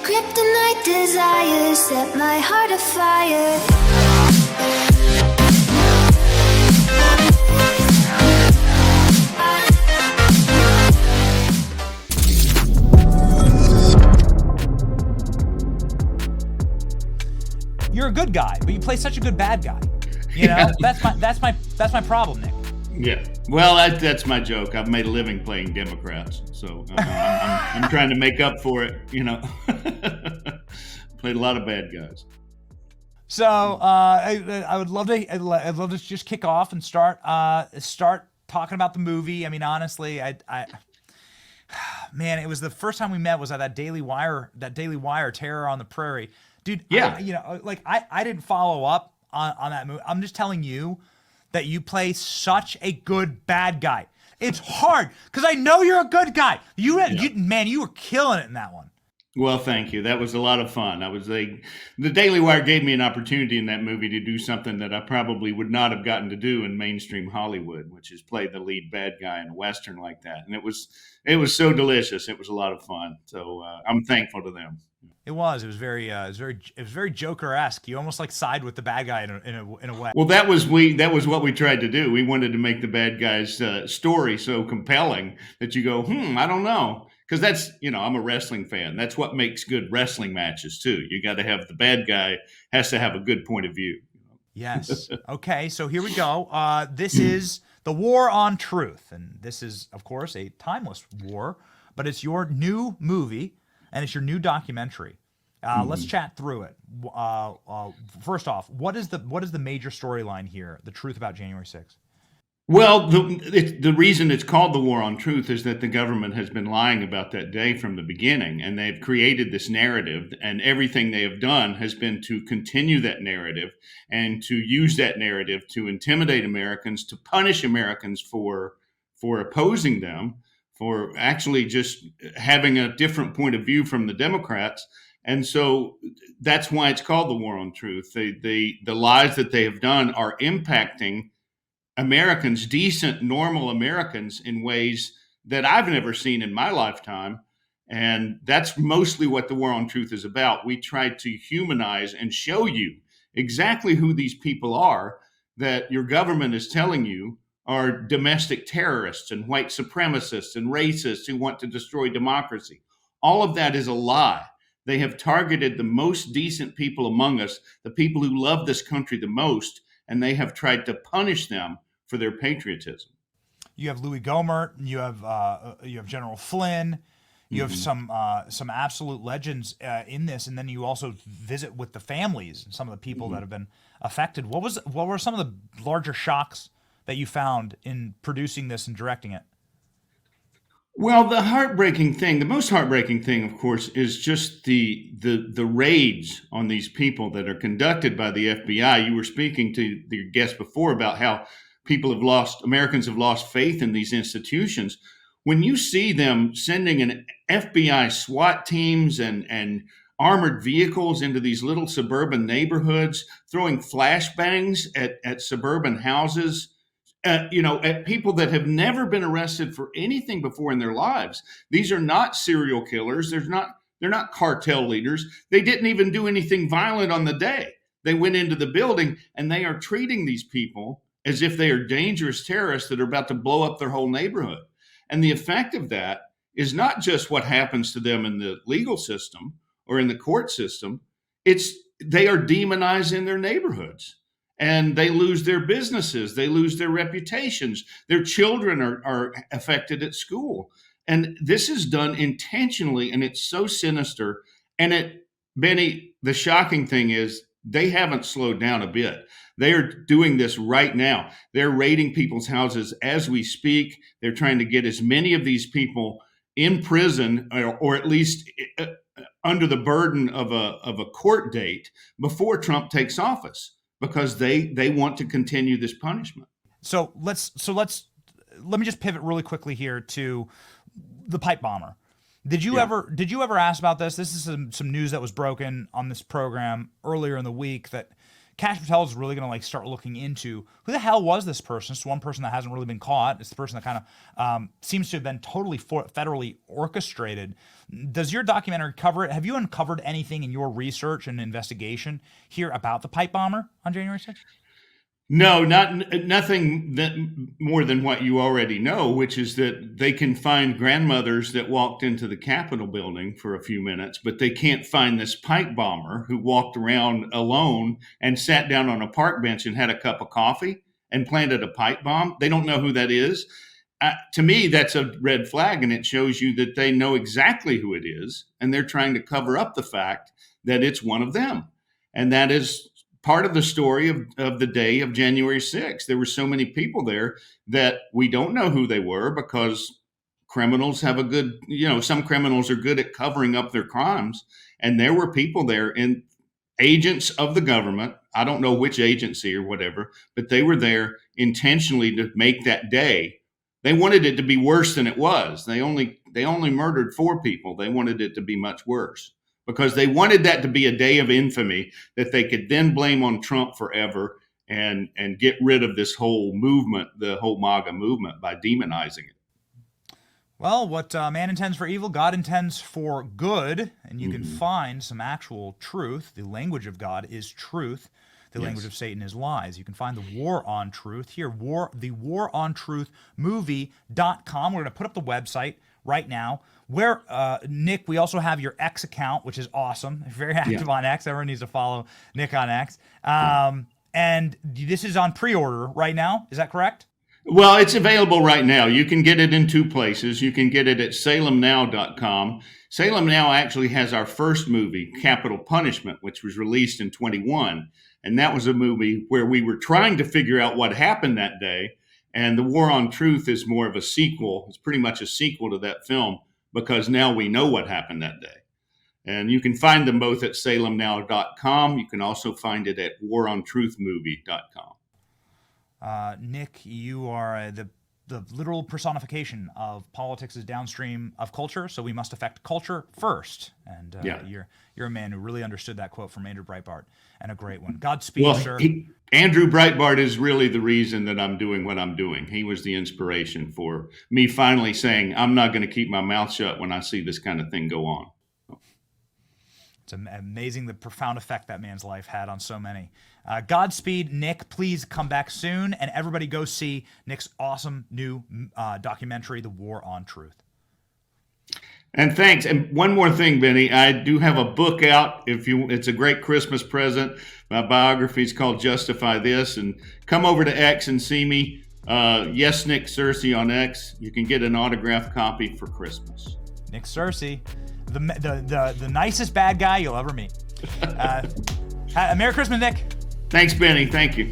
Kryptonite desires set my heart afire. You're a good guy, but you play such a good bad guy. You know, that's my problem, Nick. Yeah. Well, that's my joke. I've made a living playing Democrats, so I'm trying to make up for it. You know, played a lot of bad guys. So I would love to. I'd love to just kick off and start talking about the movie. I mean, honestly, man, it was the first time we met was at that Daily Wire Terror on the Prairie, dude. Yeah. I didn't follow up on that movie. I'm just telling you that you play such a good bad guy. It's hard because I know you're a good guy. You were killing it in that one. Well, thank you. That was a lot of fun. The Daily Wire gave me an opportunity in that movie to do something that I probably would not have gotten to do in mainstream Hollywood, which is play the lead bad guy in a Western like that. And it was so delicious. It was a lot of fun. So I'm thankful to them. It was very Joker-esque. You almost like side with the bad guy in a way. Well, that was what we tried to do. We wanted to make the bad guy's story so compelling that you go, I don't know. Because that's, I'm a wrestling fan. That's what makes good wrestling matches too. You got to have the bad guy has to have a good point of view. Yes. Okay. So here we go. This is the War on Truth, and this is, of course, a timeless war. But it's your new movie, and it's your new documentary. Let's chat through it. First off, what is the major storyline here? The truth about January 6th. Well, the reason it's called the War on Truth is that the government has been lying about that day from the beginning, and they've created this narrative, and everything they have done has been to continue that narrative and to use that narrative to intimidate Americans, to punish Americans for opposing them, for actually just having a different point of view from the Democrats. And so that's why it's called the War on Truth. The lies that they have done are impacting Americans, decent, normal Americans, in ways that I've never seen in my lifetime. And that's mostly what the War on Truth is about. We try to humanize and show you exactly who these people are that your government is telling you are domestic terrorists and white supremacists and racists who want to destroy democracy. All of that is a lie. They have targeted the most decent people among us, the people who love this country the most, and they have tried to punish them for their patriotism. You have Louis Gohmert, you have General Flynn, you have some absolute legends in this, and then you also visit with the families and some of the people that have been affected. What were some of the larger shocks that you found in producing this and directing it? Well, the most heartbreaking thing, of course, is just the raids on these people that are conducted by the FBI. You were speaking to your guest before about how Americans have lost faith in these institutions. When you see them sending an FBI SWAT teams and armored vehicles into these little suburban neighborhoods, throwing flashbangs at suburban houses, at people that have never been arrested for anything before in their lives. These are not serial killers. They're not cartel leaders. They didn't even do anything violent on the day. They went into the building, and they are treating these people as if they are dangerous terrorists that are about to blow up their whole neighborhood. And the effect of that is not just what happens to them in the legal system or in the court system. They are demonized in their neighborhoods. And they lose their businesses. They lose their reputations. Their children are affected at school. And this is done intentionally, and it's so sinister. And Benny, the shocking thing is they haven't slowed down a bit. They are doing this right now. They're raiding people's houses as we speak. They're trying to get as many of these people in prison or at least under the burden of a court date before Trump takes office, because they want to continue this punishment. So let me just pivot really quickly here to the pipe bomber. Did you ever ask about this? This is some news that was broken on this program earlier in the week that Kash Patel is really going to like start looking into who the hell was this person. It's one person that hasn't really been caught. It's the person that kind of seems to have been totally federally orchestrated. Does your documentary cover it? Have you uncovered anything in your research and investigation here about the pipe bomber on January 6th? No, nothing that more than what you already know, which is that they can find grandmothers that walked into the Capitol building for a few minutes, but they can't find this pipe bomber who walked around alone and sat down on a park bench and had a cup of coffee and planted a pipe bomb. They don't know who that is. To me, that's a red flag, and it shows you that they know exactly who it is, and they're trying to cover up the fact that it's one of them. And that is part of the story of the day of January 6th. There were so many people there that we don't know who they were, because criminals have a good, some criminals are good at covering up their crimes. And there were people there, and agents of the government, I don't know which agency or whatever, but they were there intentionally to make that day. They wanted it to be worse than it was. They only murdered 4 people. They wanted it to be much worse, because they wanted that to be a day of infamy that they could then blame on Trump forever and get rid of this whole movement, the whole MAGA movement, by demonizing it. Well, what man intends for evil, God intends for good, and you can find some actual truth. The language of God is truth. The language of Satan is lies. You can find the War on Truth here, the War on Truth movie.com. We're going to put up the website right now. Where, Nick, we also have your X account, which is awesome. Very active on X. Everyone needs to follow Nick on X. And this is on pre-order right now. Is that correct? Well, it's available right now. You can get it in 2 places. You can get it at salemnow.com. Salem Now actually has our first movie, Capital Punishment, which was released in 21. And that was a movie where we were trying to figure out what happened that day. And The War on Truth is more of a sequel. It's pretty much a sequel to that film, because now we know what happened that day. And you can find them both at salemnow.com. You can also find it at warontruthmovie.com. Nick, you are the literal personification of politics is downstream of culture, so we must affect culture first. And you're a man who really understood that quote from Andrew Breitbart, and a great one. Godspeed, sir. Andrew Breitbart is really the reason that I'm doing what I'm doing. He was the inspiration for me finally saying, I'm not going to keep my mouth shut when I see this kind of thing go on. It's amazing the profound effect that man's life had on so many. Godspeed, Nick. Please come back soon, and everybody go see Nick's awesome new documentary, The War on Truth. And thanks. And one more thing, Benny, I do have a book out. It's a great Christmas present. My biography is called Justify This, and come over to X and see me. Yes, Nick Searcy on X. You can get an autographed copy for Christmas. Nick Searcy, the nicest bad guy you'll ever meet. Merry Christmas, Nick. Thanks, Benny. Thank you.